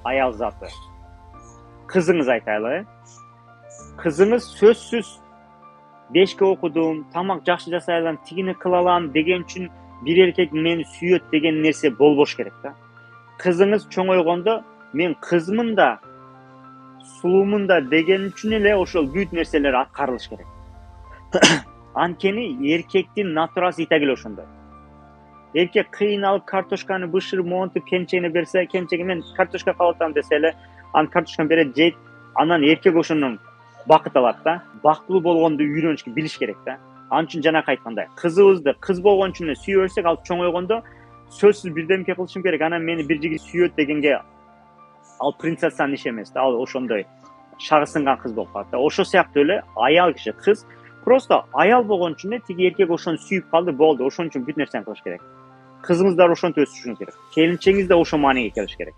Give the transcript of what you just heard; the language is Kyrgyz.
ayal zаты. Kızınız aytaylı. Kızınız sözsüz beşke okudum, tamak жақсы жасайлам, тигини кылалам деген үчүн bir erkek meni sүйөт деген нерсе болбош керек да. Kızınız çoğoygондо men kızмын да, сулуумун да деген үчүн эле ошол бүт нерселер аткарылыш керек. Анткени эркектин натурасы итак эле ошондой. Erkek kıyınalып kartoşkanı bışırıp montup kençeğine berse, kençeğe men kartoşka kalıtam dese ele, an kartoşkanı beret jeyt, anan erkek oşonun bakıt alat da, baktılуу болгонду үйрөнүшкө билиш керек да. An үчүн жанакы айткандай, кызыбызды кыз болгон үчүн эле сүйө берсек, ал чоңойгондо сөзсүз бирдемке кылышым керек, анан мени бир жигит сүйөт дегенге ал принцессанын иши эмес да, ал ошондой шагысынган кыз болуп калат да. Ошо сыяктуу эле аял киши, кыз просто аял болгон үчүн эле тиги эркек ошону сүйүп калды, болду, ошон үчүн бүт нерсени кылыш керек. Kızımız da ошентип өсүшүңүз керек. Келинчегиңиз да ошо мааниге келиш керек.